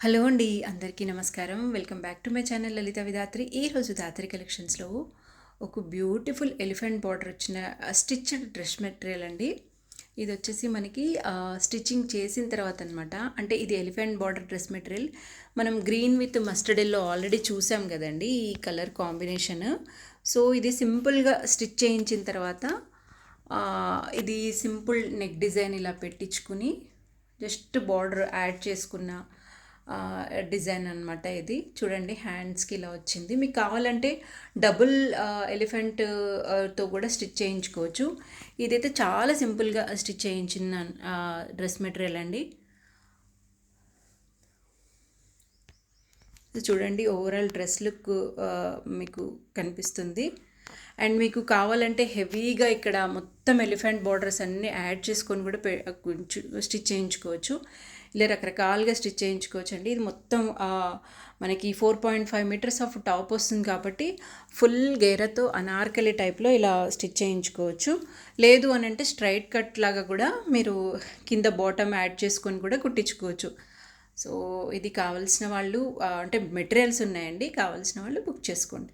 Hello అండి, అందరికీ నమస్కారం. Welcome back to my channel Lalitha Vidhatri. ఈరోజు ధాత్రి కలెక్షన్స్లో ఒక బ్యూటిఫుల్ ఎలిఫెంట్ బార్డర్ వచ్చిన స్టిచ్డ్ డ్రెస్ మెటీరియల్ అండి. ఇది వచ్చేసి మనకి స్టిచ్చింగ్ చేసిన తర్వాత అనమాట. అంటే ఇది ఎలిఫెంట్ బార్డర్ డ్రెస్ మెటీరియల్. మనం green with mustard yellow already చూసాం కదండి ఈ కలర్ కాంబినేషన్. సో ఇది సింపుల్గా స్టిచ్ చేయించిన తర్వాత ఇది సింపుల్ నెక్ డిజైన్ ఇలా పెట్టించుకుని జస్ట్ బార్డర్ యాడ్ చేసుకున్న డిజైన్ అనమాట. ఇది చూడండి, హ్యాండ్స్కి ఇలా వచ్చింది. మీకు కావాలంటే డబుల్ ఎలిఫెంట్ తో కూడా స్టిచ్ చేయించుకోవచ్చు. ఇదైతే చాలా సింపుల్గా స్టిచ్ చేయించిన డ్రెస్ మెటీరియల్ అండి. చూడండి, ఓవరాల్ డ్రెస్ లుక్ మీకు కనిపిస్తుంది. అండ్ మీకు కావాలంటే హెవీగా ఇక్కడ మొత్తం ఎలిఫెంట్ బార్డర్స్ అన్నీ యాడ్ చేసుకొని కూడా స్టిచ్ చేయించుకోవచ్చు. ఇలా రకరకాలుగా స్టిచ్ చేయించుకోవచ్చు అండి. ఇది మొత్తం మనకి 4.5 మీటర్స్ ఆఫ్ టాప్ వస్తుంది కాబట్టి ఫుల్ గేరతో అనార్కలి టైప్లో ఇలా స్టిచ్ చేయించుకోవచ్చు. లేదు అని అంటే స్ట్రైట్ కట్ లాగా కూడా మీరు కింద బాటమ్ యాడ్ చేసుకొని కూడా కుట్టించుకోవచ్చు. సో ఇది కావాల్సిన వాళ్ళు అంటే మెటీరియల్స్ ఉన్నాయండి, కావాల్సిన వాళ్ళు బుక్ చేసుకోండి.